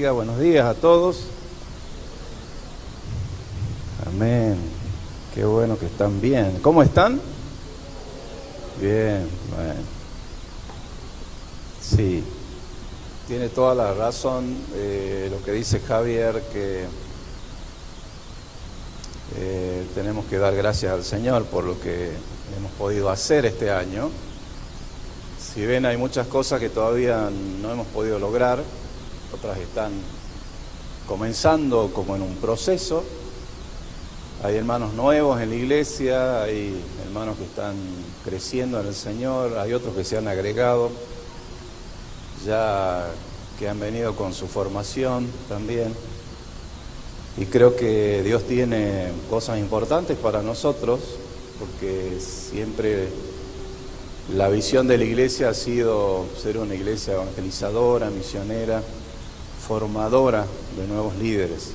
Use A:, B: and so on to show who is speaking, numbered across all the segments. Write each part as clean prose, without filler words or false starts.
A: bendiga. Buenos días a todos. Amén. Qué bueno que están bien. ¿Cómo están? Bien, bueno. Sí, tiene toda la razón lo que dice Javier, que tenemos que dar gracias al Señor por lo que hemos podido hacer este año. Si ven, hay muchas cosas que todavía no hemos podido lograr, otras están comenzando como en un proceso. Hay hermanos nuevos en la iglesia, hay hermanos que están creciendo en el Señor, hay otros que se han agregado, ya que han venido con su formación también. Y creo que Dios tiene cosas importantes para nosotros, porque siempre la visión de la iglesia ha sido ser una iglesia evangelizadora, misionera, formadora de nuevos líderes.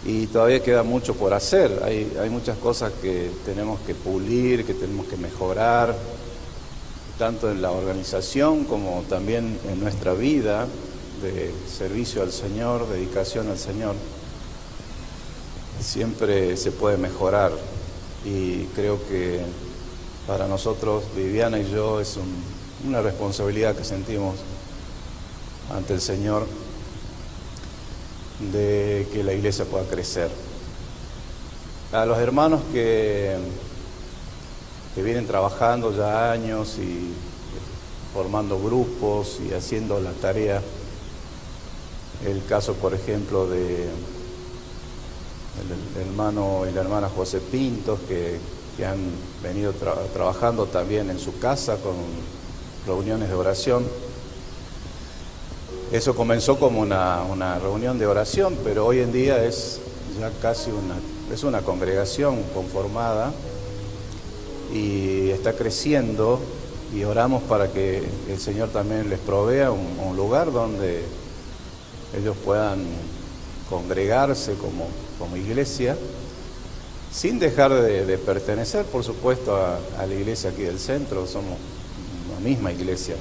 A: Y todavía queda mucho por hacer, hay muchas cosas que tenemos que pulir, que tenemos que mejorar, tanto en la organización como también en nuestra vida de servicio al Señor, dedicación al Señor. Siempre se puede mejorar y creo que para nosotros, Viviana y yo, es una responsabilidad que sentimos ante el Señor de que la iglesia pueda crecer. A los hermanos que vienen trabajando ya años y formando grupos y haciendo la tarea, el caso, por ejemplo, de el hermano y la hermana José Pintos, que han venido trabajando también en su casa con reuniones de oración. Eso comenzó como una reunión de oración, pero hoy en día es ya casi una congregación conformada y está creciendo, y oramos para que el Señor también les provea un lugar donde ellos puedan congregarse como iglesia, sin dejar de pertenecer, por supuesto, a la iglesia aquí del centro. Somos la misma iglesia.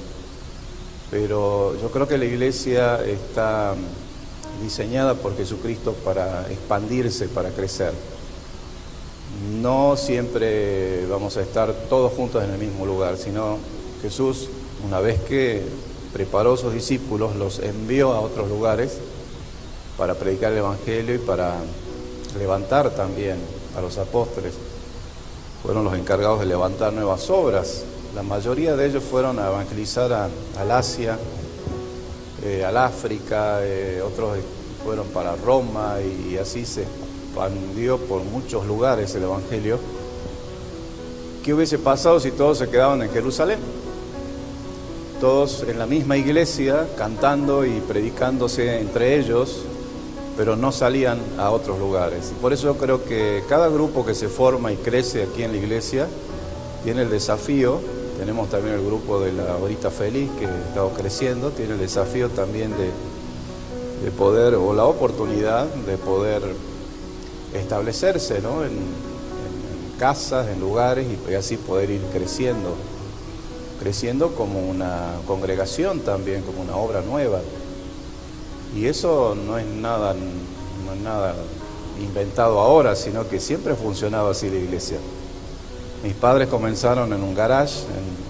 A: Pero yo creo que la iglesia está diseñada por Jesucristo para expandirse, para crecer. No siempre vamos a estar todos juntos en el mismo lugar, sino Jesús, una vez que preparó a sus discípulos, los envió a otros lugares para predicar el Evangelio y para levantar también a los apóstoles. Fueron los encargados de levantar nuevas obras. La mayoría de ellos fueron a evangelizar al Asia, al África, otros fueron para Roma, y así se expandió por muchos lugares el Evangelio. ¿Qué hubiese pasado si todos se quedaban en Jerusalén? Todos en la misma iglesia, cantando y predicándose entre ellos, pero no salían a otros lugares. Por eso yo creo que cada grupo que se forma y crece aquí en la iglesia tiene el desafío. Tenemos también el grupo de la Horita Feliz, que ha estado creciendo, tiene el desafío también de poder, o la oportunidad de poder establecerse, ¿no? en casas, en lugares, y así poder ir creciendo como una congregación también, como una obra nueva. Y eso no es nada inventado ahora, sino que siempre ha funcionado así la iglesia. Mis padres comenzaron en un garage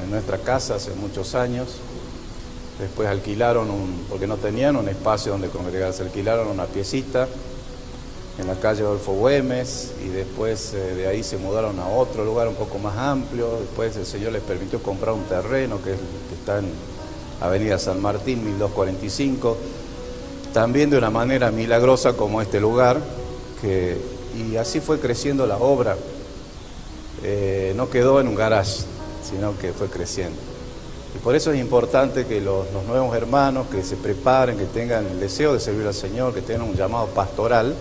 A: en nuestra casa hace muchos años. Después alquilaron porque no tenían un espacio donde congregarse, alquilaron una piecita en la calle Adolfo Güemes, y después de ahí se mudaron a otro lugar un poco más amplio. Después el Señor les permitió comprar un terreno que está en Avenida San Martín, 1245, también de una manera milagrosa como este lugar, y así fue creciendo la obra. No quedó en un garage, sino que fue creciendo. Y por eso es importante que los nuevos hermanos que se preparen, que tengan el deseo de servir al Señor, que tengan un llamado pastoral,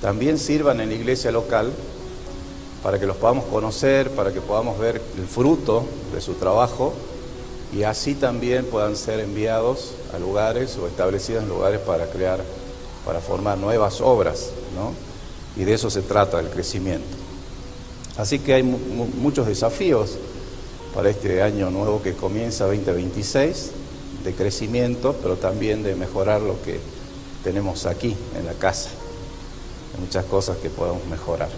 A: también sirvan en la iglesia local, para que los podamos conocer, para que podamos ver el fruto de su trabajo, y así también puedan ser enviados a lugares o establecidos en lugares para formar nuevas obras, ¿no? Y de eso se trata, el crecimiento. Así que hay muchos desafíos para este año nuevo que comienza 2026. de crecimiento, pero también de mejorar lo que tenemos aquí en la casa. Hay muchas cosas que podemos mejorar.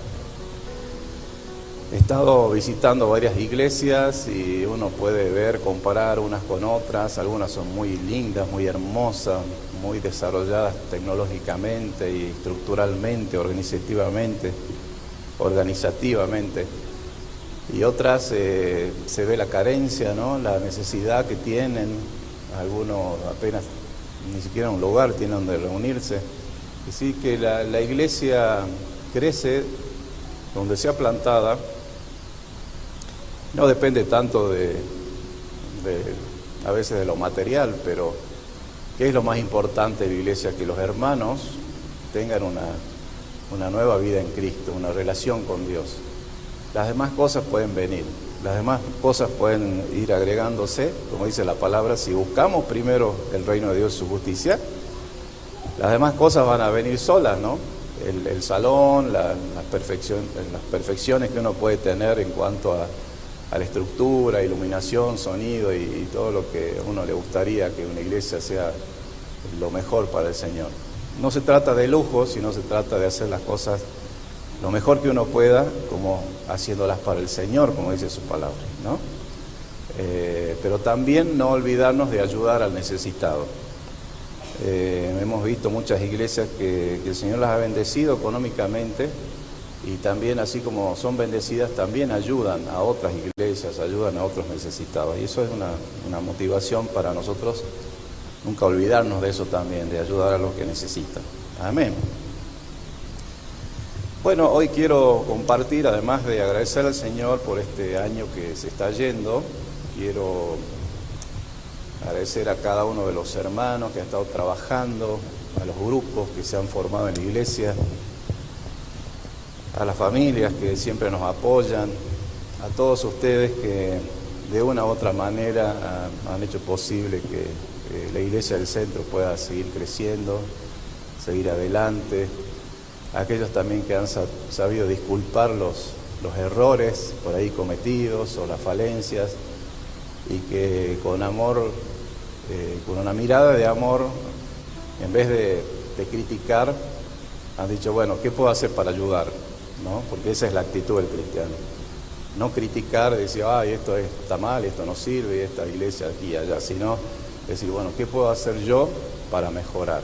A: He estado visitando varias iglesias y uno puede ver, comparar unas con otras. Algunas son muy lindas, muy hermosas, muy desarrolladas tecnológicamente y estructuralmente, organizativamente. Y otras se ve la carencia, ¿no? La necesidad que tienen. Algunos apenas ni siquiera un lugar tienen donde reunirse. Así que la iglesia crece donde sea plantada. No depende tanto a veces de lo material, pero ¿qué es lo más importante de la iglesia? Que los hermanos tengan una nueva vida en Cristo, una relación con Dios. Las demás cosas pueden venir, las demás cosas pueden ir agregándose, como dice la palabra, si buscamos primero el reino de Dios y su justicia, las demás cosas van a venir solas, ¿no? El salón, las perfecciones que uno puede tener en cuanto a la estructura, iluminación, sonido y todo lo que a uno le gustaría que una iglesia sea lo mejor para el Señor. No se trata de lujo, sino se trata de hacer las cosas lo mejor que uno pueda, como haciéndolas para el Señor, como dice su palabra, ¿no? Pero también no olvidarnos de ayudar al necesitado. Hemos visto muchas iglesias que el Señor las ha bendecido económicamente y también, así como son bendecidas, también ayudan a otras iglesias, ayudan a otros necesitados. Y eso es una motivación para nosotros, nunca olvidarnos de eso también, de ayudar a los que necesitan. Amén. Bueno, hoy quiero compartir, además de agradecer al Señor por este año que se está yendo, quiero agradecer a cada uno de los hermanos que ha estado trabajando, a los grupos que se han formado en la iglesia, a las familias que siempre nos apoyan, a todos ustedes que de una u otra manera han hecho posible que la iglesia del centro pueda seguir creciendo, seguir adelante. Aquellos también que han sabido disculpar los errores por ahí cometidos o las falencias y que con amor, con una mirada de amor, en vez de criticar, han dicho, bueno, ¿qué puedo hacer para ayudar? ¿No? Porque esa es la actitud del cristiano. No criticar, decir, ay, esto está mal, esto no sirve, esta iglesia aquí y allá, sino decir, bueno, ¿qué puedo hacer yo para mejorar?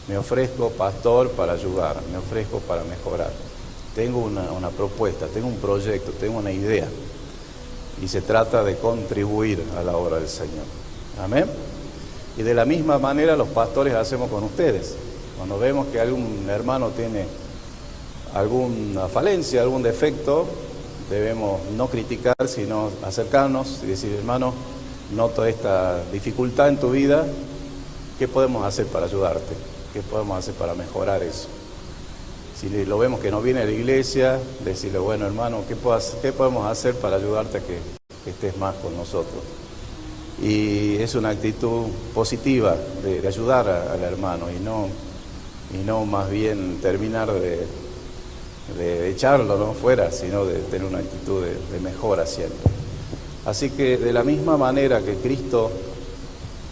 A: Me ofrezco, pastor, para ayudar, me ofrezco para mejorar. Tengo una propuesta, tengo un proyecto, tengo una idea. Y se trata de contribuir a la obra del Señor. Amén. Y de la misma manera los pastores hacemos con ustedes. Cuando vemos que algún hermano tiene alguna falencia, algún defecto, debemos no criticar, sino acercarnos y decir, hermano, noto esta dificultad en tu vida, ¿qué podemos hacer para ayudarte? ¿Qué podemos hacer para mejorar eso? Si lo vemos que no viene a la iglesia, decirle, bueno, hermano, ¿qué podemos hacer para ayudarte a que estés más con nosotros? Y es una actitud positiva de ayudar al hermano y no más bien terminar de echarlo, ¿no?, fuera, sino de tener una actitud de mejora siempre. Así que de la misma manera que Cristo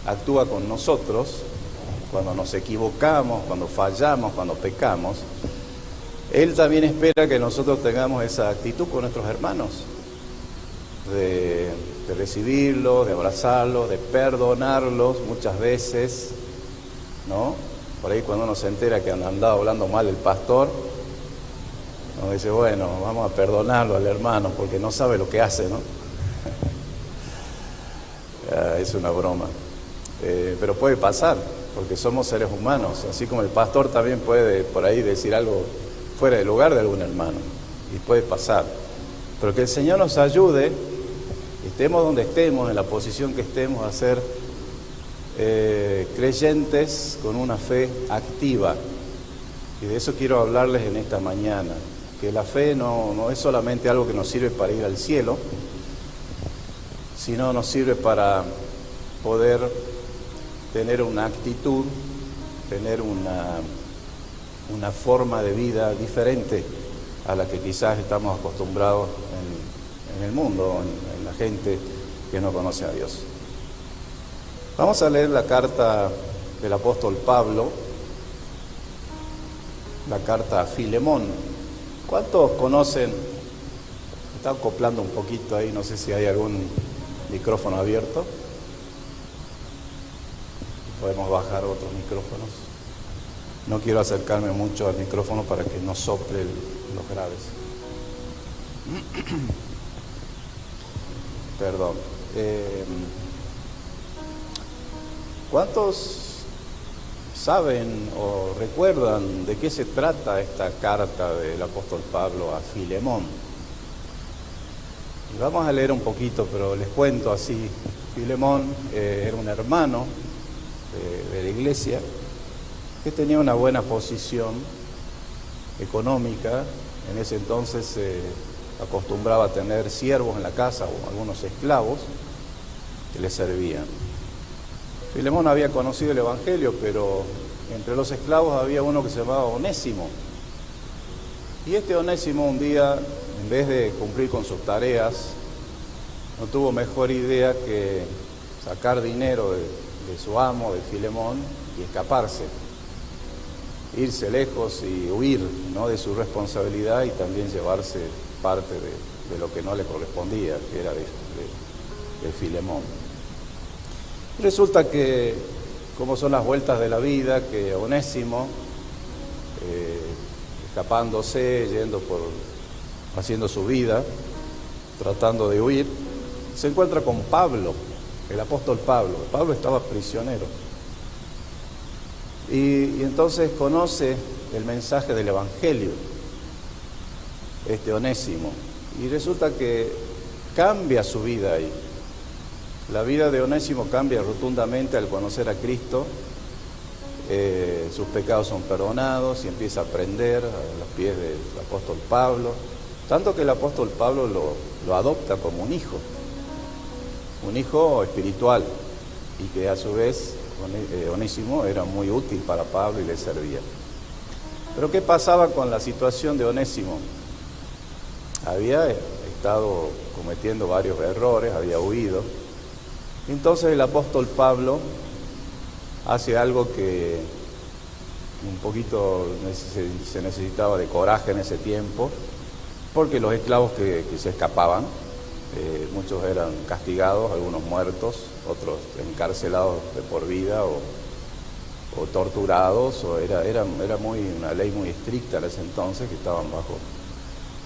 A: actúa con nosotros, cuando nos equivocamos, cuando fallamos, cuando pecamos, Él también espera que nosotros tengamos esa actitud con nuestros hermanos, de recibirlos, de abrazarlos, de perdonarlos muchas veces, ¿no? Por ahí cuando uno se entera que han andado hablando mal del pastor, uno dice, bueno, vamos a perdonarlo al hermano porque no sabe lo que hace, ¿no? Es una broma. Pero puede pasar, porque somos seres humanos, así como el pastor también puede por ahí decir algo fuera del lugar de algún hermano, y puede pasar. Pero que el Señor nos ayude, estemos donde estemos, en la posición que estemos, a ser creyentes con una fe activa. Y de eso quiero hablarles en esta mañana, que la fe no es solamente algo que nos sirve para ir al cielo, sino nos sirve para poder tener una actitud, tener una forma de vida diferente a la que quizás estamos acostumbrados en el mundo, en la gente que no conoce a Dios. Vamos a leer la carta del apóstol Pablo, la carta a Filemón. ¿Cuántos conocen? Está acoplando un poquito ahí, no sé si hay algún micrófono abierto. Podemos bajar otros micrófonos. No quiero acercarme mucho al micrófono para que no sople los graves. Perdón. ¿Cuántos saben o recuerdan de qué se trata esta carta del apóstol Pablo a Filemón? Y vamos a leer un poquito, pero les cuento así. Filemón era un hermano de la iglesia que tenía una buena posición económica. En ese entonces se acostumbraba a tener siervos en la casa o algunos esclavos que le servían. Filemón había conocido el Evangelio, pero entre los esclavos había uno que se llamaba Onésimo. Y este Onésimo un día, en vez de cumplir con sus tareas, no tuvo mejor idea que sacar dinero de su amo, de Filemón, y escaparse, irse lejos y huir, ¿no?, de su responsabilidad y también llevarse parte de lo que no le correspondía, que era de Filemón. Resulta que, como son las vueltas de la vida, que Onésimo, escapándose, haciendo su vida, tratando de huir, se encuentra con Pablo, el apóstol Pablo. Pablo estaba prisionero. Y entonces conoce el mensaje del Evangelio, este Onésimo. Y resulta que cambia su vida ahí. La vida de Onésimo cambia rotundamente al conocer a Cristo. Sus pecados son perdonados y empieza a aprender a los pies del apóstol Pablo. Tanto que el apóstol Pablo lo adopta como un hijo espiritual, y que a su vez Onésimo era muy útil para Pablo y le servía. Pero ¿qué pasaba con la situación de Onésimo? Había estado cometiendo varios errores, había huido. Entonces el apóstol Pablo hace algo que un poquito se necesitaba de coraje en ese tiempo, porque los esclavos que se escapaban, muchos eran castigados, algunos muertos, otros encarcelados de por vida o torturados, era una ley muy estricta en ese entonces, que estaban bajo,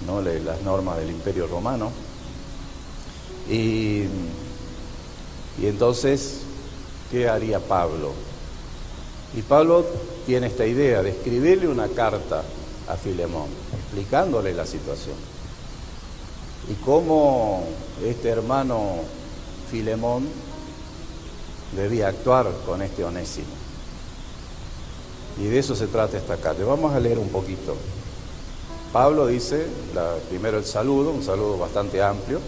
A: ¿no?, las normas del Imperio Romano. Y entonces, ¿qué haría Pablo? Y Pablo tiene esta idea de escribirle una carta a Filemón, explicándole la situación. Y cómo este hermano Filemón debía actuar con este Onésimo. Y de eso se trata esta carta. Vamos a leer un poquito. Pablo dice, primero el saludo, un saludo bastante amplio,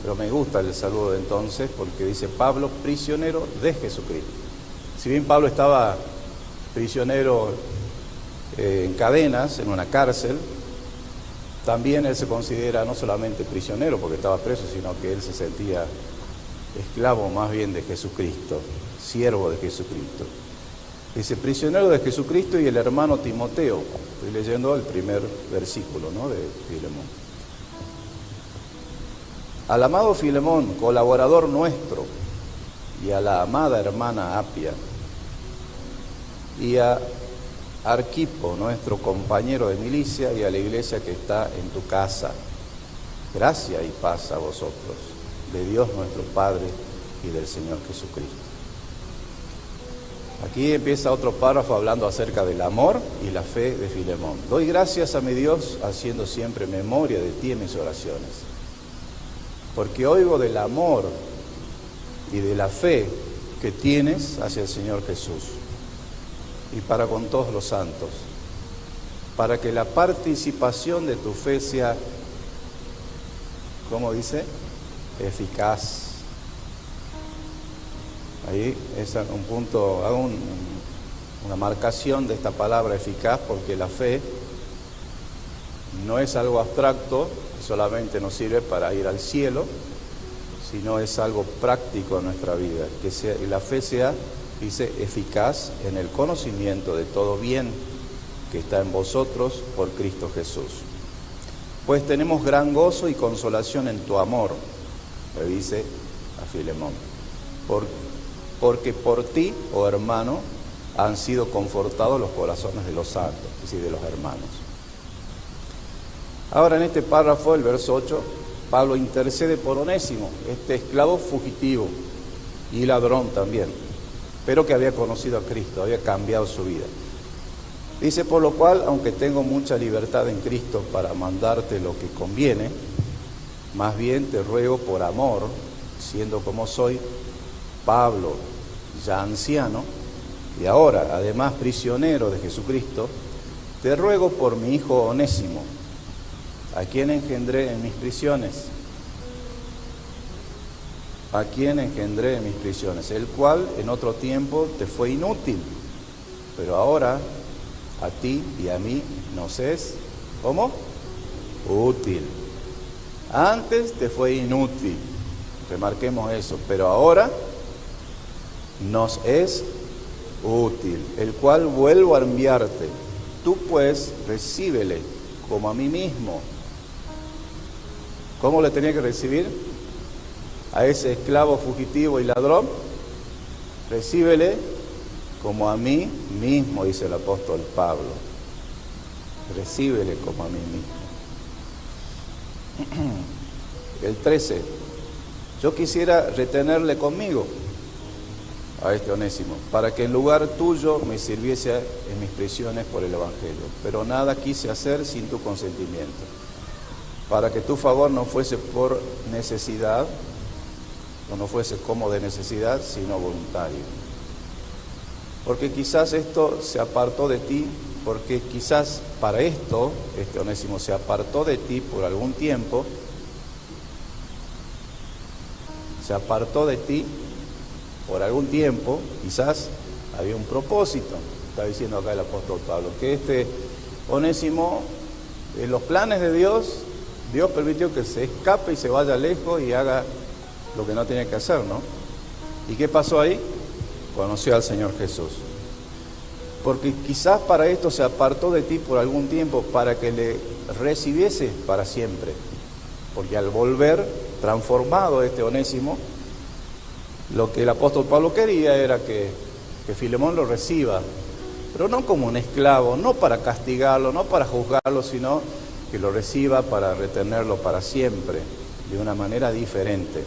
A: pero me gusta el saludo de entonces porque dice: Pablo, prisionero de Jesucristo. Si bien Pablo estaba prisionero en cadenas, en una cárcel, también él se considera no solamente prisionero porque estaba preso, sino que él se sentía esclavo más bien de Jesucristo, siervo de Jesucristo. Dice: prisionero de Jesucristo, y el hermano Timoteo. Estoy leyendo el primer versículo, ¿no?, de Filemón. Al amado Filemón, colaborador nuestro, y a la amada hermana Apia, y a Arquipo, nuestro compañero de milicia, y a la iglesia que está en tu casa. Gracia y paz a vosotros, de Dios nuestro Padre y del Señor Jesucristo. Aquí empieza otro párrafo hablando acerca del amor y la fe de Filemón. Doy gracias a mi Dios, haciendo siempre memoria de ti en mis oraciones, porque oigo del amor y de la fe que tienes hacia el Señor Jesús y para con todos los santos, para que la participación de tu fe sea, ¿cómo dice?, eficaz. Ahí es un punto, hago una marcación de esta palabra eficaz, porque la fe no es algo abstracto que solamente nos sirve para ir al cielo, sino es algo práctico en nuestra vida, que la fe sea, dice, eficaz en el conocimiento de todo bien que está en vosotros por Cristo Jesús. Pues tenemos gran gozo y consolación en tu amor, le dice a Filemón, porque por ti, oh hermano, han sido confortados los corazones de los santos, es decir, de los hermanos. Ahora en este párrafo, el verso 8, Pablo intercede por Onésimo, este esclavo fugitivo y ladrón también, pero que había conocido a Cristo, había cambiado su vida. Dice, por lo cual, aunque tengo mucha libertad en Cristo para mandarte lo que conviene, más bien te ruego por amor, siendo como soy, Pablo, ya anciano, y ahora, además, prisionero de Jesucristo, te ruego por mi hijo Onésimo, a quien engendré en mis prisiones, el cual en otro tiempo te fue inútil, pero ahora a ti y a mí nos es, ¿cómo? Útil. Antes te fue inútil, remarquemos eso, pero ahora nos es útil, el cual vuelvo a enviarte. Tú pues recíbele como a mí mismo. ¿Cómo le tenía que recibir? A ese esclavo fugitivo y ladrón, recíbele como a mí mismo, dice el apóstol Pablo. Recíbele como a mí mismo. El 13. Yo quisiera retenerle conmigo a este Onésimo, para que en lugar tuyo me sirviese en mis prisiones por el Evangelio. Pero nada quise hacer sin tu consentimiento, para que tu favor no fuese por necesidad, o no fuese como de necesidad, sino voluntario. Porque quizás esto se apartó de ti, porque quizás para esto, este Onésimo se apartó de ti por algún tiempo, quizás había un propósito, está diciendo acá el apóstol Pablo, que este Onésimo, en los planes de Dios, Dios permitió que se escape y se vaya lejos y haga lo que no tenía que hacer, ¿no? ¿Y qué pasó ahí? Conoció al Señor Jesús. Porque quizás para esto se apartó de ti por algún tiempo, para que le recibiese para siempre. Porque al volver transformado este Onésimo, lo que el apóstol Pablo quería era que Filemón lo reciba, pero no como un esclavo, no para castigarlo, no para juzgarlo, sino que lo reciba para retenerlo para siempre, de una manera diferente.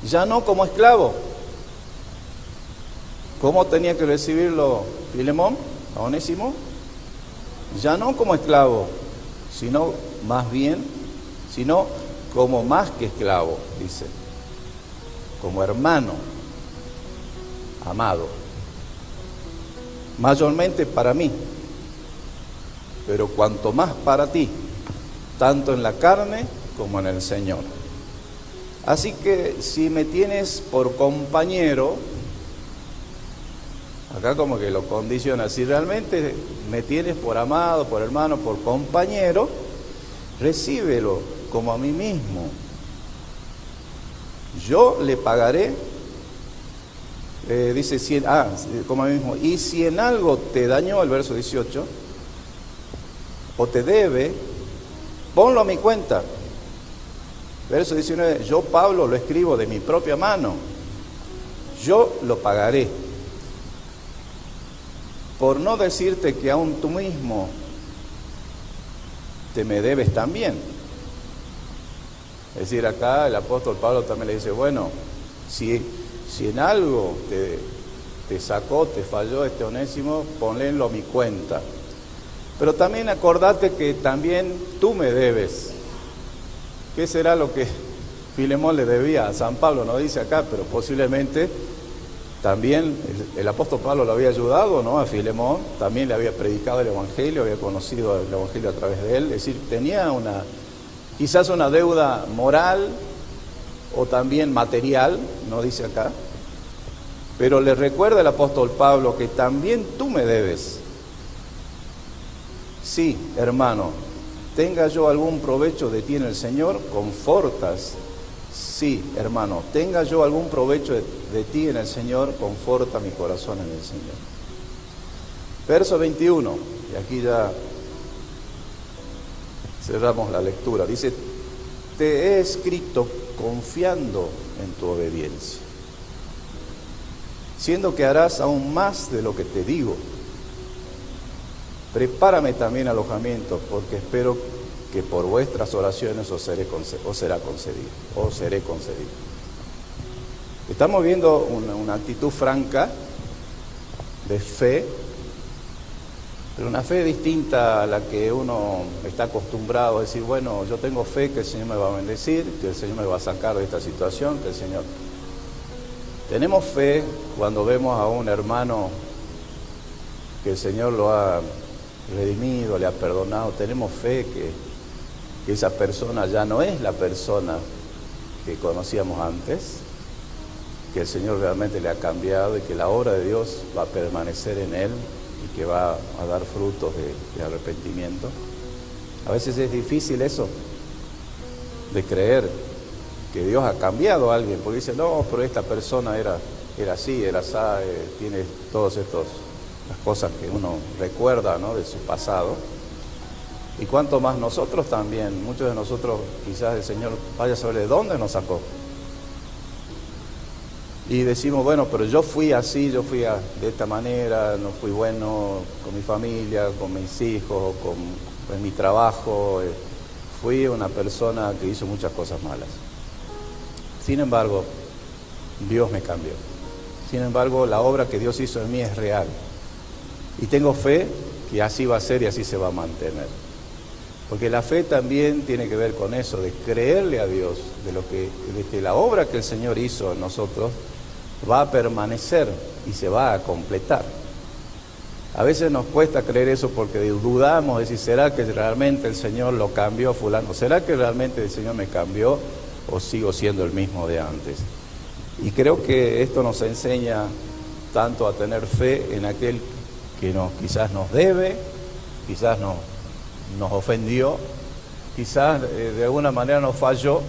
A: Ya no como esclavo. ¿Cómo tenía que recibirlo Filemón, a Onésimo? Ya no como esclavo, sino como más que esclavo, dice, como hermano, amado, mayormente para mí, pero cuanto más para ti, tanto en la carne como en el Señor. Así que si me tienes por compañero, acá como que lo condiciona, si realmente me tienes por amado, por hermano, por compañero, recíbelo como a mí mismo. Yo le pagaré, dice, como a mí mismo, y si en algo te dañó, el verso 18, o te debe, ponlo a mi cuenta. Verso 19, yo Pablo lo escribo de mi propia mano, yo lo pagaré. Por no decirte que aún tú mismo te me debes también. Es decir, acá el apóstol Pablo también le dice, bueno, si en algo te sacó, te falló este Onésimo, ponlélo a mi cuenta. Pero también acordate que también tú me debes. ¿Qué será lo que Filemón le debía a San Pablo? No dice acá, pero posiblemente también el apóstol Pablo lo había ayudado, ¿no? A Filemón, también le había predicado el Evangelio, había conocido el Evangelio a través de él. Es decir, tenía quizás una deuda moral o también material, no dice acá, pero le recuerda el apóstol Pablo que también tú me debes. Sí, hermano, tenga yo algún provecho de ti en el Señor, confortas Sí, hermano, tenga yo algún provecho de ti en el Señor, conforta mi corazón en el Señor. Verso 21, y aquí ya cerramos la lectura. Dice, te he escrito confiando en tu obediencia, siendo que harás aún más de lo que te digo. Prepárame también alojamiento, porque espero que por vuestras oraciones os seré concedido. Estamos viendo una actitud franca de fe, pero una fe distinta a la que uno está acostumbrado a decir, bueno, yo tengo fe que el Señor me va a bendecir, que el Señor me va a sacar de esta situación, que el Señor... Tenemos fe cuando vemos a un hermano que el Señor lo ha redimido, le ha perdonado. Tenemos fe que esa persona ya no es la persona que conocíamos antes, que el Señor realmente le ha cambiado y que la obra de Dios va a permanecer en él y que va a dar frutos de arrepentimiento. A veces es difícil eso, de creer que Dios ha cambiado a alguien, porque dice, no, pero esta persona era así, tiene todas las cosas que uno recuerda, ¿no?, de su pasado. Y cuanto más nosotros también, muchos de nosotros quizás el Señor vaya a saber de dónde nos sacó. Y decimos, bueno, pero yo fui así, de esta manera, no fui bueno con mi familia, con mis hijos, en mi trabajo, fui una persona que hizo muchas cosas malas. Sin embargo, Dios me cambió. Sin embargo, la obra que Dios hizo en mí es real. Y tengo fe que así va a ser y así se va a mantener. Porque la fe también tiene que ver con eso, de creerle a Dios, de que la obra que el Señor hizo en nosotros va a permanecer y se va a completar. A veces nos cuesta creer eso porque dudamos, decir, ¿será que realmente el Señor lo cambió fulano? ¿Será que realmente el Señor me cambió o sigo siendo el mismo de antes? Y creo que esto nos enseña tanto a tener fe en aquel que quizás nos debe, quizás nos ofendió, quizás de alguna manera nos falló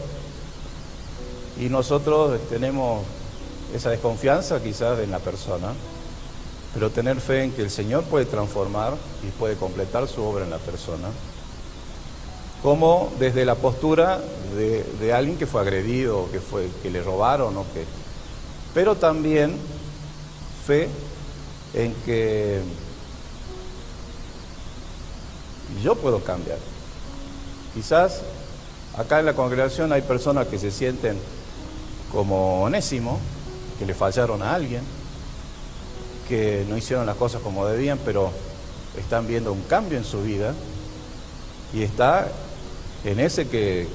A: y nosotros tenemos esa desconfianza quizás en la persona, pero tener fe en que el Señor puede transformar y puede completar su obra en la persona, como desde la postura de alguien que fue agredido, que le robaron, pero también fe en que yo puedo cambiar. Quizás acá en la congregación hay personas que se sienten como Onésimo, que le fallaron a alguien, que no hicieron las cosas como debían, pero están viendo un cambio en su vida y está en ese que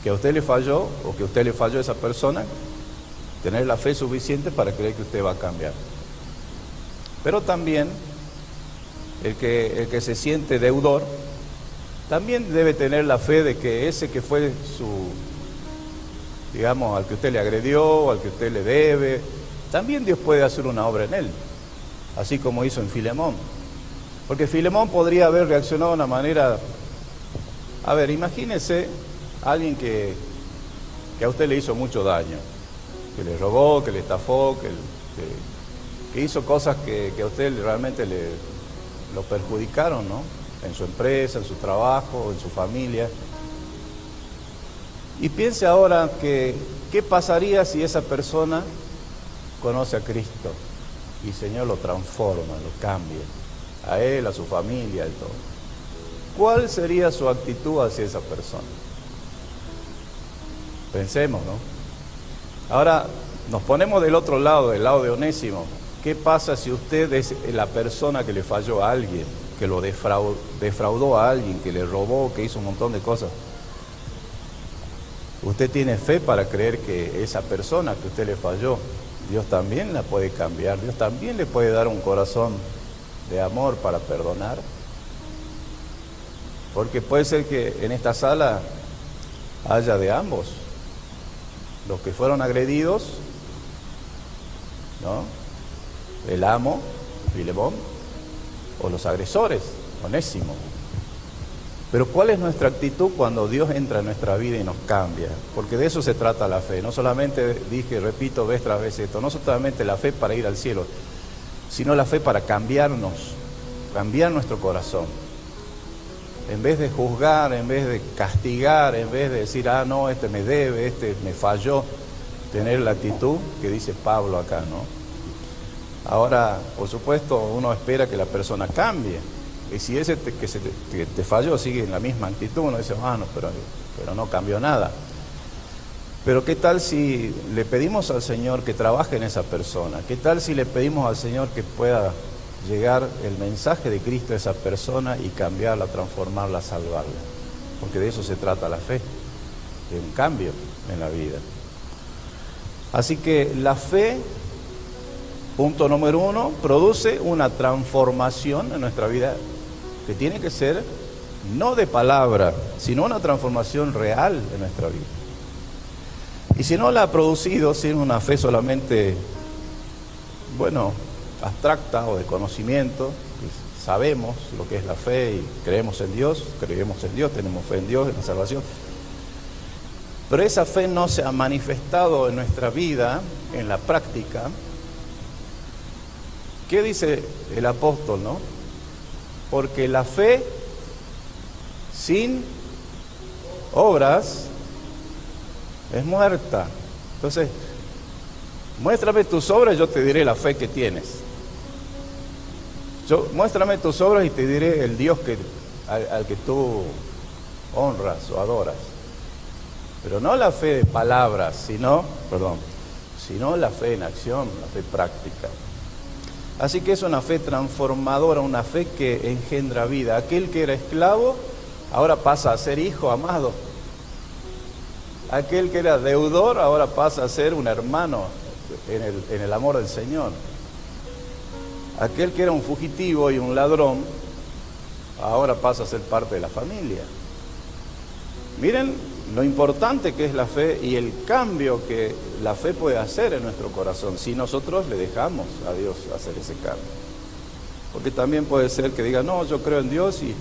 A: a usted le falló o que a usted le falló a esa persona, tener la fe suficiente para creer que usted va a cambiar. Pero también el que se siente deudor también debe tener la fe de que ese que fue al que usted le agredió, al que usted le debe, también Dios puede hacer una obra en él, así como hizo en Filemón. Porque Filemón podría haber reaccionado de una manera, imagínese a alguien que a usted le hizo mucho daño, que le robó, que le estafó, que hizo cosas que a usted realmente lo perjudicaron, ¿no?, en su empresa, en su trabajo, en su familia. Y piense ahora qué pasaría si esa persona conoce a Cristo y el Señor lo transforma, lo cambia, a él, a su familia y todo. ¿Cuál sería su actitud hacia esa persona? Pensemos, ¿no? Ahora nos ponemos del otro lado, del lado de Onésimo. ¿Qué pasa si usted es la persona que le falló a alguien, que lo defraudó a alguien, que le robó, que hizo un montón de cosas? Usted tiene fe para creer que esa persona que usted le falló, Dios también la puede cambiar, Dios también le puede dar un corazón de amor para perdonar. Porque puede ser que en esta sala haya de ambos, los que fueron agredidos, ¿no?, el amo, Filemón, o los agresores, Onésimo. Pero ¿cuál es nuestra actitud cuando Dios entra en nuestra vida y nos cambia? Porque de eso se trata la fe. No solamente, repito vez tras vez esto, no solamente la fe para ir al cielo, sino la fe para cambiarnos, cambiar nuestro corazón. En vez de juzgar, en vez de castigar, en vez de decir, no, este me debe, este me falló, tener la actitud que dice Pablo acá, ¿no? Ahora, por supuesto, uno espera que la persona cambie. Y si ese que te falló sigue en la misma actitud, uno dice, no, pero no cambió nada. Pero ¿qué tal si le pedimos al Señor que trabaje en esa persona? ¿Qué tal si le pedimos al Señor que pueda llegar el mensaje de Cristo a esa persona y cambiarla, transformarla, salvarla? Porque de eso se trata la fe, de un cambio en la vida. Así que la fe, punto número 1, produce una transformación en nuestra vida que tiene que ser no de palabra, sino una transformación real en nuestra vida. Y si no la ha producido sin una fe solamente, abstracta o de conocimiento, sabemos lo que es la fe y creemos en Dios, tenemos fe en Dios, en la salvación, pero esa fe no se ha manifestado en nuestra vida, en la práctica. ¿Qué dice el apóstol, no? Porque la fe sin obras es muerta. Entonces, muéstrame tus obras, yo te diré la fe que tienes. Muéstrame tus obras y te diré el Dios al que tú honras o adoras. Pero no la fe de palabras, sino la fe en acción, la fe práctica. Así que es una fe transformadora, una fe que engendra vida. Aquel que era esclavo, ahora pasa a ser hijo amado. Aquel que era deudor, ahora pasa a ser un hermano en el amor del Señor. Aquel que era un fugitivo y un ladrón, ahora pasa a ser parte de la familia. Miren lo importante que es la fe y el cambio que la fe puede hacer en nuestro corazón si nosotros le dejamos a Dios hacer ese cambio. Porque también puede ser que diga, no, yo creo en Dios y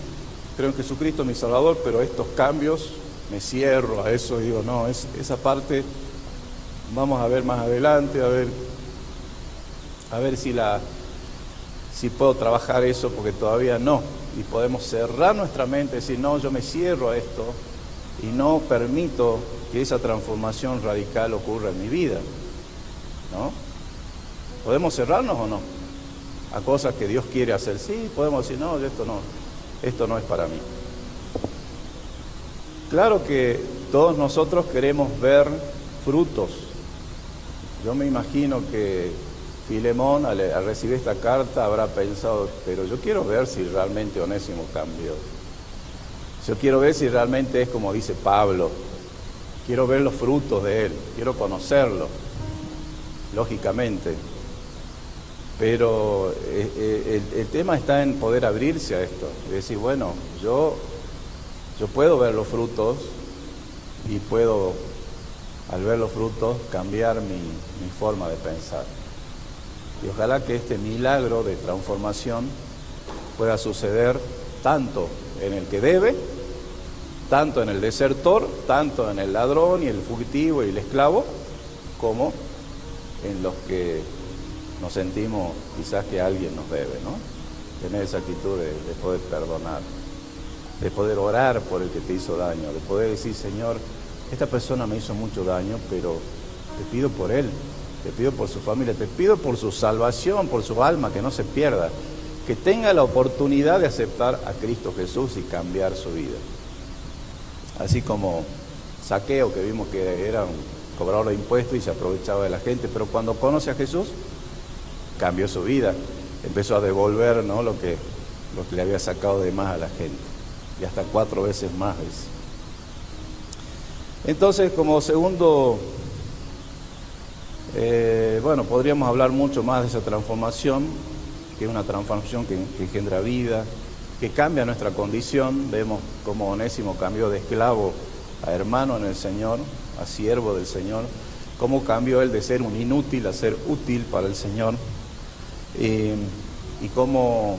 A: creo en Jesucristo mi Salvador, pero estos cambios me cierro a eso y digo, no, esa parte vamos a ver más adelante, a ver si puedo trabajar eso, porque todavía no. Y podemos cerrar nuestra mente y decir, no, yo me cierro a esto y no permito que esa transformación radical ocurra en mi vida, ¿no? ¿Podemos cerrarnos o no? A cosas que Dios quiere hacer. Sí, podemos decir, no, esto no es para mí. Claro que todos nosotros queremos ver frutos. Yo me imagino que Filemón, al recibir esta carta, habrá pensado, pero yo quiero ver si realmente Onésimo cambió. Yo quiero ver si realmente es como dice Pablo. Quiero ver los frutos de él, quiero conocerlo, lógicamente. Pero el tema está en poder abrirse a esto. Es decir, bueno, yo puedo ver los frutos y puedo, al ver los frutos, cambiar mi forma de pensar. Y ojalá que este milagro de transformación pueda suceder tanto en el que debe, tanto en el desertor, tanto en el ladrón y el fugitivo y el esclavo, como en los que nos sentimos quizás que alguien nos debe, ¿no? Tener esa actitud de poder perdonar, de poder orar por el que te hizo daño, de poder decir, Señor, esta persona me hizo mucho daño, pero te pido por él, te pido por su familia, te pido por su salvación, por su alma, que no se pierda, que tenga la oportunidad de aceptar a Cristo Jesús y cambiar su vida. Así como Zaqueo, que vimos que era un cobrador de impuestos y se aprovechaba de la gente, pero cuando conoce a Jesús, cambió su vida, empezó a devolver, ¿no?, lo que le había sacado de más a la gente, y hasta 4 veces más. Entonces, como segundo, podríamos hablar mucho más de esa transformación, que es una transformación que engendra vida, que cambia nuestra condición. Vemos cómo Onésimo cambió de esclavo a hermano en el Señor, a siervo del Señor, cómo cambió él de ser un inútil a ser útil para el Señor, y cómo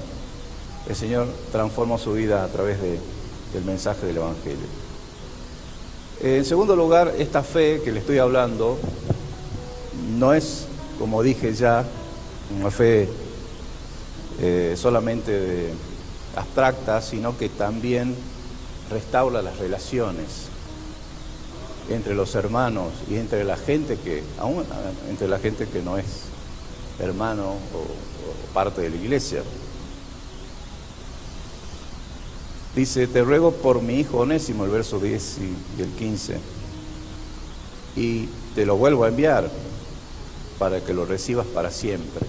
A: el Señor transformó su vida a través de del mensaje del Evangelio. En segundo lugar, esta fe que le estoy hablando no es, como dije ya, una fe solamente abstracta, sino que también restaura las relaciones entre los hermanos y entre la gente que, aún entre la gente que no es hermano o parte de la iglesia. Dice, te ruego por mi hijo Onésimo, el verso 10 y el 15, y te lo vuelvo a enviar para que lo recibas para siempre,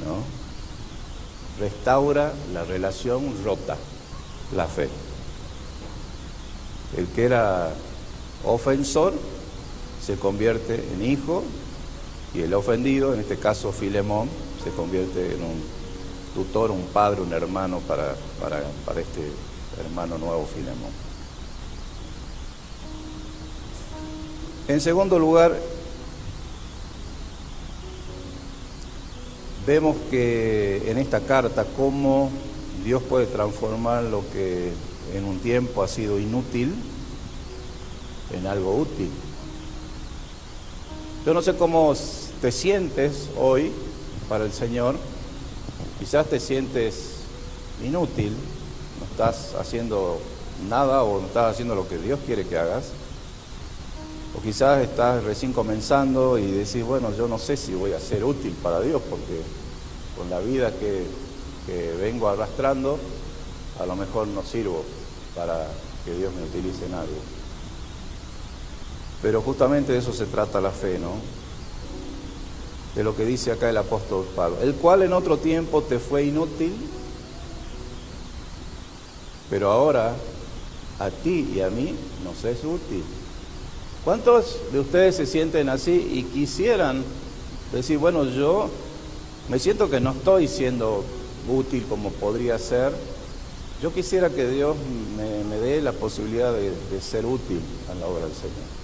A: ¿no? Restaura la relación rota, la fe. El que era ofensor se convierte en hijo, y el ofendido, en este caso Filemón, se convierte en un tutor, un padre, un hermano para este hermano nuevo Filemón. En segundo lugar, vemos que en esta carta cómo Dios puede transformar lo que en un tiempo ha sido inútil en algo útil. Yo no sé cómo te sientes hoy para el Señor. Quizás te sientes inútil, no estás haciendo nada o no estás haciendo lo que Dios quiere que hagas. O quizás estás recién comenzando y decís, bueno, yo no sé si voy a ser útil para Dios, porque con la vida que vengo arrastrando, a lo mejor no sirvo para que Dios me utilice en algo. Pero justamente de eso se trata la fe, ¿no? De lo que dice acá el apóstol Pablo, el cual en otro tiempo te fue inútil, pero ahora a ti y a mí nos es útil. ¿Cuántos de ustedes se sienten así y quisieran decir, bueno, yo me siento que no estoy siendo útil como podría ser? Yo quisiera que Dios me dé la posibilidad de ser útil a la obra del Señor.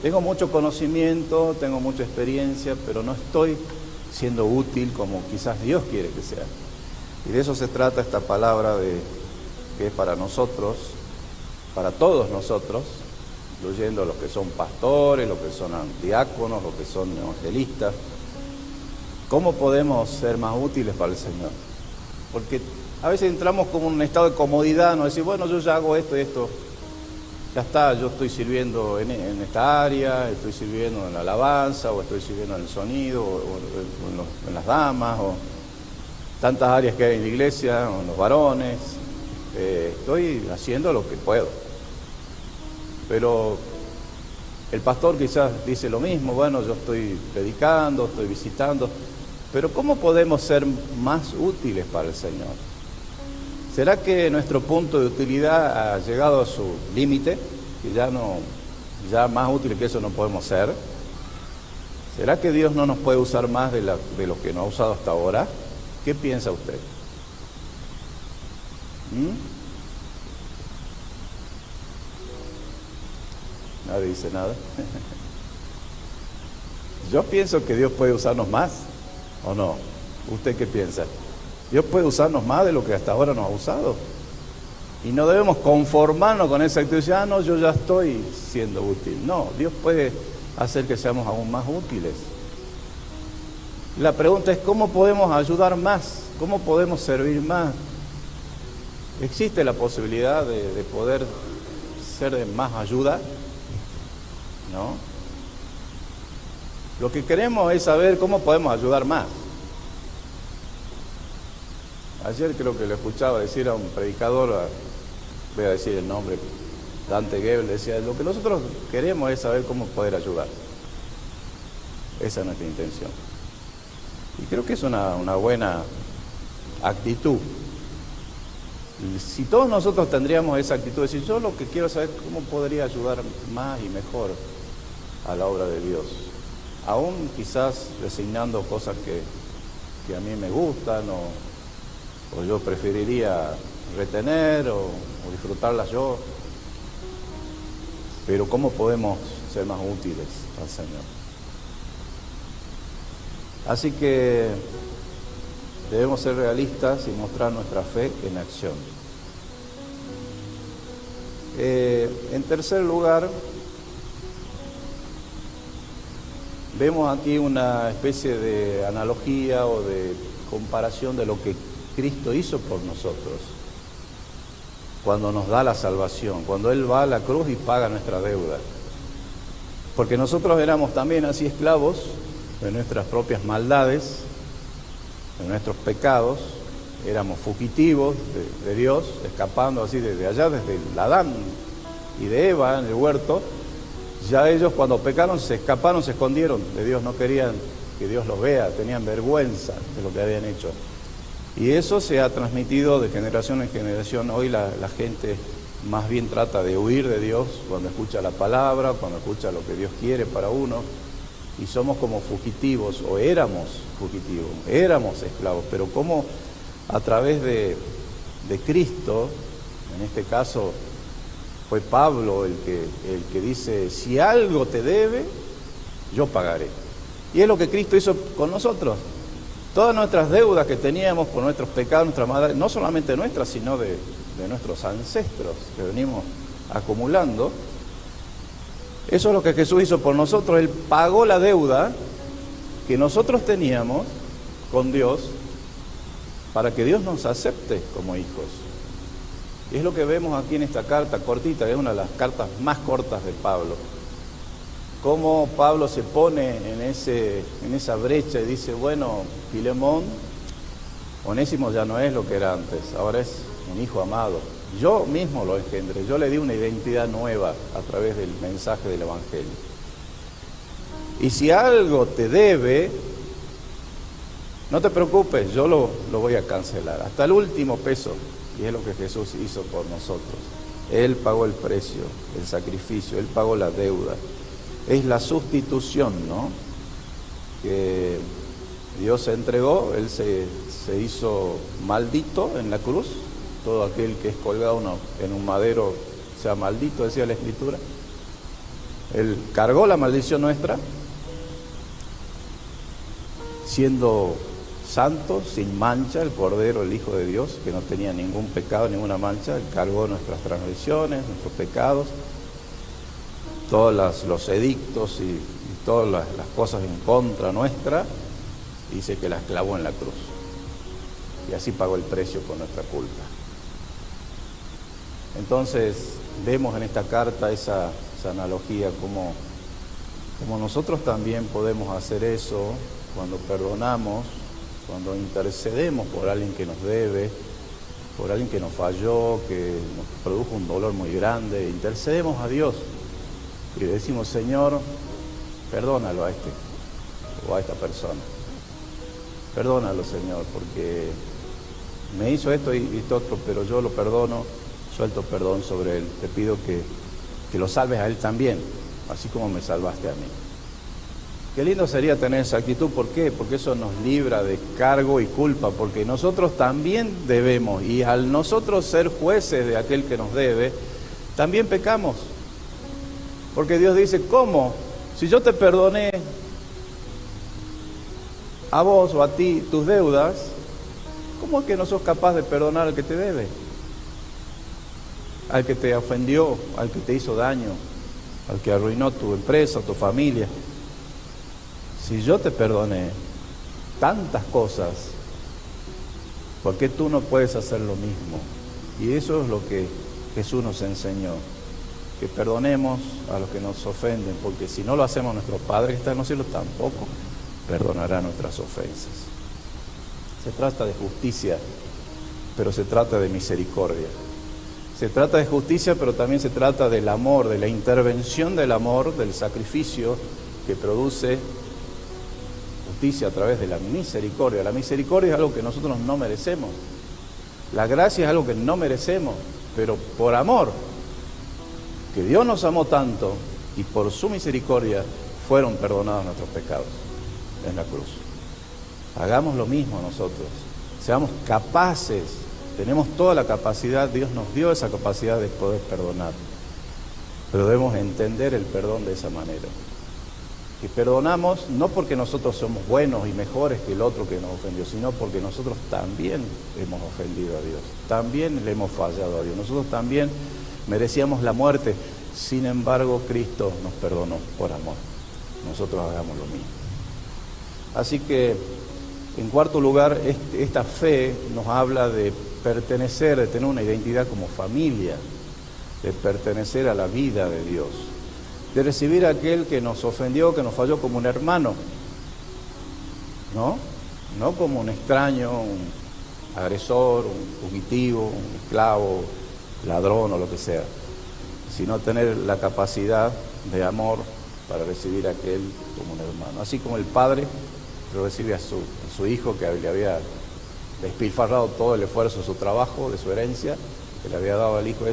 A: Tengo mucho conocimiento, tengo mucha experiencia, pero no estoy siendo útil como quizás Dios quiere que sea. Y de eso se trata esta palabra que es para nosotros, para todos nosotros, incluyendo los que son pastores, los que son diáconos, los que son evangelistas. ¿Cómo podemos ser más útiles para el Señor? Porque a veces entramos como en un estado de comodidad, no decir, bueno, yo ya hago esto y esto. Ya está, yo estoy sirviendo en esta área, estoy sirviendo en la alabanza, o estoy sirviendo en el sonido, o en las damas, o tantas áreas que hay en la iglesia, o en los varones. Estoy haciendo lo que puedo. Pero el pastor quizás dice lo mismo, bueno, yo estoy predicando, estoy visitando, pero ¿cómo podemos ser más útiles para el Señor? ¿Será que nuestro punto de utilidad ha llegado a su límite? Que ya más útiles que eso no podemos ser. ¿Será que Dios no nos puede usar más de lo que nos ha usado hasta ahora? ¿Qué piensa usted? Nadie dice nada. Yo pienso que Dios puede usarnos más, ¿o no? ¿Usted qué piensa? Dios puede usarnos más de lo que hasta ahora nos ha usado. Y no debemos conformarnos con esa actitud, no, yo ya estoy siendo útil. No, Dios puede hacer que seamos aún más útiles. La pregunta es, ¿cómo podemos ayudar más? ¿Cómo podemos servir más? ¿Existe la posibilidad de poder ser de más ayuda? ¿No? Lo que queremos es saber cómo podemos ayudar más. Ayer creo que lo escuchaba decir a un predicador, voy a decir el nombre, Dante Gebel, decía, lo que nosotros queremos es saber cómo poder ayudar. Esa es nuestra intención. Y creo que es una buena actitud. Y si todos nosotros tendríamos esa actitud de decir, yo lo que quiero saber es cómo podría ayudar más y mejor a la obra de Dios. Aún quizás resignando cosas que a mí me gustan o yo preferiría retener o disfrutarlas yo. Pero ¿cómo podemos ser más útiles al Señor? Así que debemos ser realistas y mostrar nuestra fe en acción. En tercer lugar, vemos aquí una especie de analogía o de comparación de lo que Cristo hizo por nosotros cuando nos da la salvación, cuando Él va a la cruz y paga nuestra deuda. Porque nosotros éramos también así esclavos de nuestras propias maldades, de nuestros pecados, éramos fugitivos de Dios, escapando así desde allá, desde el Adán y de Eva en el huerto. Ya ellos cuando pecaron se escaparon, se escondieron de Dios, no querían que Dios los vea, tenían vergüenza de lo que habían hecho. Y eso se ha transmitido de generación en generación. Hoy la gente más bien trata de huir de Dios cuando escucha la palabra, cuando escucha lo que Dios quiere para uno. Y somos como fugitivos, o éramos fugitivos, éramos esclavos. Pero como a través de Cristo, en este caso fue Pablo el que dice, si algo te debe, yo pagaré. Y es lo que Cristo hizo con nosotros. Todas nuestras deudas que teníamos por nuestros pecados, nuestras maldades, no solamente nuestras, sino de nuestros ancestros que venimos acumulando, eso es lo que Jesús hizo por nosotros. Él pagó la deuda que nosotros teníamos con Dios para que Dios nos acepte como hijos. Y es lo que vemos aquí en esta carta cortita, que es una de las cartas más cortas de Pablo. Cómo Pablo se pone en esa brecha y dice, bueno, Filemón, Onésimo ya no es lo que era antes, ahora es un hijo amado. Yo mismo lo engendré, yo le di una identidad nueva a través del mensaje del Evangelio. Y si algo te debe, no te preocupes, yo lo voy a cancelar, hasta el último peso. Y es lo que Jesús hizo por nosotros. Él pagó el precio, el sacrificio, Él pagó la deuda. Es la sustitución, ¿no? Que Dios se entregó, Él se hizo maldito en la cruz. Todo aquel que es colgado en un madero sea maldito, decía la Escritura. Él cargó la maldición nuestra, siendo santo, sin mancha, el Cordero, el Hijo de Dios, que no tenía ningún pecado, ninguna mancha. Él cargó nuestras transgresiones, nuestros pecados, todos los edictos y todas las cosas en contra nuestra, dice que las clavó en la cruz. Y así pagó el precio por nuestra culpa. Entonces, vemos en esta carta esa analogía, como nosotros también podemos hacer eso cuando perdonamos, cuando intercedemos por alguien que nos debe, por alguien que nos falló, que nos produjo un dolor muy grande. Intercedemos a Dios y le decimos, Señor, perdónalo a este o a esta persona. Perdónalo, Señor, porque me hizo esto y esto otro, pero yo lo perdono, suelto perdón sobre él. Te pido que lo salves a él también, así como me salvaste a mí. Qué lindo sería tener esa actitud. ¿Por qué? Porque eso nos libra de cargo y culpa, porque nosotros también debemos, y al nosotros ser jueces de aquel que nos debe, también pecamos. Porque Dios dice, ¿cómo? Si yo te perdoné a vos o a ti tus deudas, ¿cómo es que no sos capaz de perdonar al que te debe? Al que te ofendió, al que te hizo daño, al que arruinó tu empresa, tu familia. Si yo te perdoné tantas cosas, ¿por qué tú no puedes hacer lo mismo? Y eso es lo que Jesús nos enseñó, que perdonemos a los que nos ofenden, porque si no lo hacemos, nuestro Padre que está en los cielos tampoco perdonará nuestras ofensas. Se trata de justicia, pero se trata de misericordia. Se trata de justicia, pero también se trata del amor, de la intervención del amor, del sacrificio que produce justicia a través de la misericordia. La misericordia es algo que nosotros no merecemos. La gracia es algo que no merecemos, pero por amor, que Dios nos amó tanto y por su misericordia fueron perdonados nuestros pecados en la cruz. Hagamos lo mismo nosotros. Seamos capaces, tenemos toda la capacidad, Dios nos dio esa capacidad de poder perdonar. Pero debemos entender el perdón de esa manera. Que perdonamos no porque nosotros somos buenos y mejores que el otro que nos ofendió, sino porque nosotros también hemos ofendido a Dios, también le hemos fallado a Dios, nosotros también merecíamos la muerte. Sin embargo, Cristo nos perdonó por amor. Nosotros hagamos lo mismo. Así que, en cuarto lugar, esta fe nos habla de pertenecer, de tener una identidad como familia, de pertenecer a la vida de Dios, de recibir a aquel que nos ofendió, que nos falló como un hermano, ¿no? No como un extraño, un agresor, un fugitivo, un esclavo, ladrón o lo que sea, sino tener la capacidad de amor para recibir a aquel como un hermano. Así como el padre lo recibe a su hijo que le había despilfarrado todo el esfuerzo de su trabajo, de su herencia, que le había dado al hijo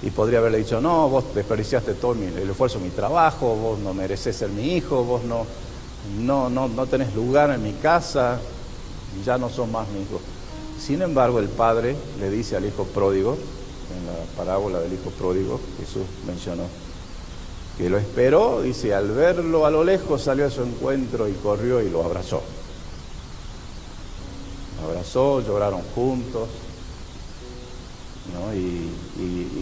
A: y podría haberle dicho, no, vos desperdiciaste todo el esfuerzo de mi trabajo, vos no merecés ser mi hijo, vos no tenés lugar en mi casa, ya no sos más mi hijo. Sin embargo, el padre le dice al hijo pródigo, en la parábola del hijo pródigo, Jesús mencionó, que lo esperó, dice, al verlo a lo lejos salió a su encuentro y corrió y lo abrazó. Lo abrazó, lloraron juntos, ¿no? Y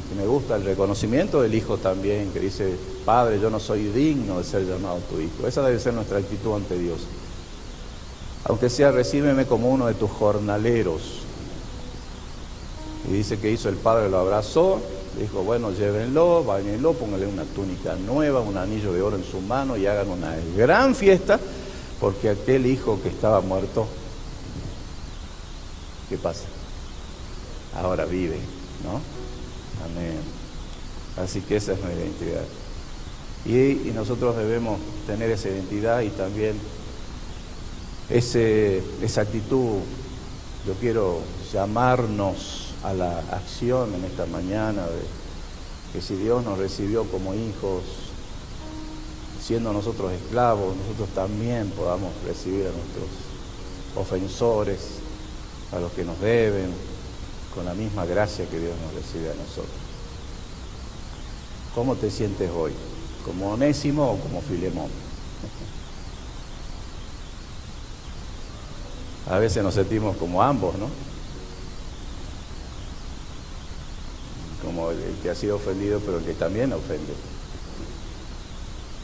A: que me gusta el reconocimiento del hijo también, que dice, Padre, yo no soy digno de ser llamado tu hijo. Esa debe ser nuestra actitud ante Dios. Aunque sea, recíbeme como uno de tus jornaleros. Y dice que hizo el padre, lo abrazó, dijo, bueno, llévenlo, báñenlo, pónganle una túnica nueva, un anillo de oro en su mano y hagan una gran fiesta, porque aquel hijo que estaba muerto, ¿qué pasa? Ahora vive, ¿no? Amén. Así que esa es nuestra identidad. Y nosotros debemos tener esa identidad y también esa actitud. Yo quiero llamarnos a la acción en esta mañana de que si Dios nos recibió como hijos, siendo nosotros esclavos, nosotros también podamos recibir a nuestros ofensores, a los que nos deben, con la misma gracia que Dios nos recibe a nosotros. ¿Cómo te sientes hoy? ¿Como Onésimo o como Filemón? A veces nos sentimos como ambos, ¿no? Como el que ha sido ofendido, pero el que también ofende.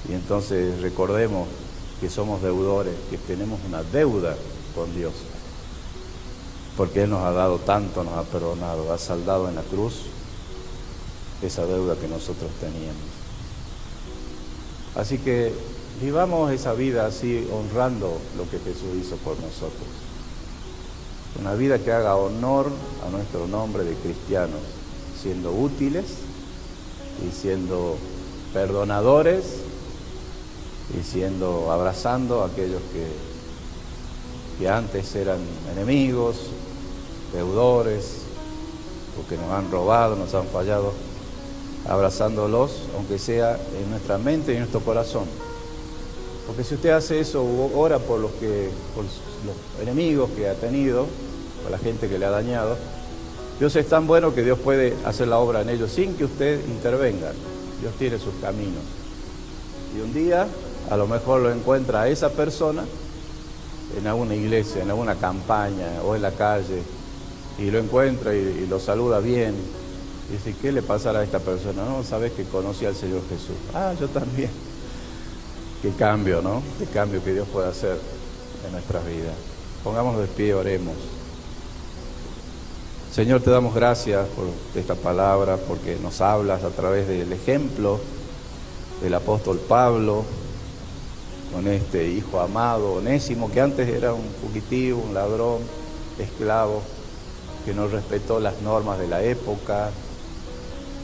A: Y entonces recordemos que somos deudores, que tenemos una deuda con Dios, porque Él nos ha dado tanto, nos ha perdonado, ha saldado en la cruz esa deuda que nosotros teníamos. Así que vivamos esa vida así, honrando lo que Jesús hizo por nosotros. Una vida que haga honor a nuestro nombre de cristianos, siendo útiles y siendo perdonadores y abrazando a aquellos que antes eran enemigos, deudores, porque nos han robado, nos han fallado, abrazándolos, aunque sea en nuestra mente y en nuestro corazón. Porque si usted hace eso, ora por los enemigos que ha tenido, por la gente que le ha dañado, Dios es tan bueno que Dios puede hacer la obra en ellos sin que usted intervenga. Dios tiene sus caminos. Y un día, a lo mejor lo encuentra a esa persona en alguna iglesia, en alguna campaña o en la calle, y lo encuentra y lo saluda bien. Y dice, ¿qué le pasará a esta persona? No, sabes que conocí al Señor Jesús. Ah, yo también. Qué cambio, ¿no? Qué cambio que Dios puede hacer en nuestras vidas. Pongámonos de pie, oremos. Señor, te damos gracias por esta palabra, porque nos hablas a través del ejemplo del apóstol Pablo, con este hijo amado, Onésimo, que antes era un fugitivo, un ladrón, esclavo, que no respetó las normas de la época,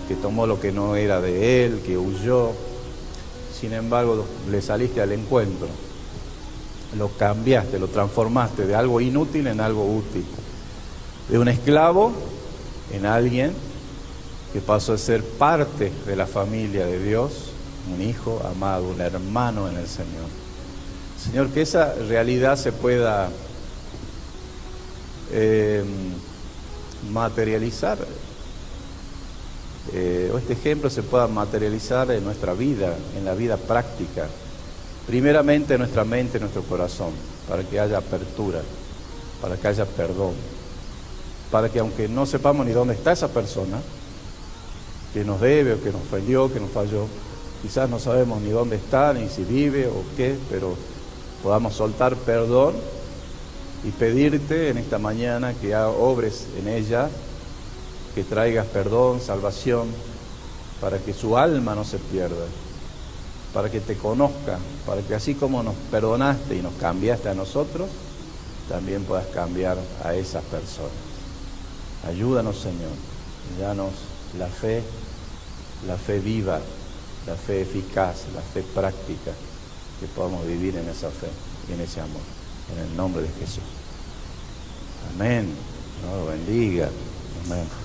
A: que tomó lo que no era de él, que huyó. Sin embargo, le saliste al encuentro, lo cambiaste, lo transformaste de algo inútil en algo útil, de un esclavo en alguien que pasó a ser parte de la familia de Dios, un hijo amado, un hermano en el Señor. Señor, que esa realidad se pueda materializar, o este ejemplo se pueda materializar en nuestra vida, en la vida práctica, primeramente en nuestra mente, en nuestro corazón, para que haya apertura, para que haya perdón, para que aunque no sepamos ni dónde está esa persona, que nos debe o que nos ofendió, que nos falló. Quizás no sabemos ni dónde está, ni si vive o qué, pero podamos soltar perdón y pedirte en esta mañana que obres en ella, que traigas perdón, salvación, para que su alma no se pierda, para que te conozca, para que así como nos perdonaste y nos cambiaste a nosotros, también puedas cambiar a esas personas. Ayúdanos, Señor, y danos la fe viva, la fe eficaz, la fe práctica, que podamos vivir en esa fe y en ese amor. En el nombre de Jesús. Amén. Dios lo bendiga. Amén.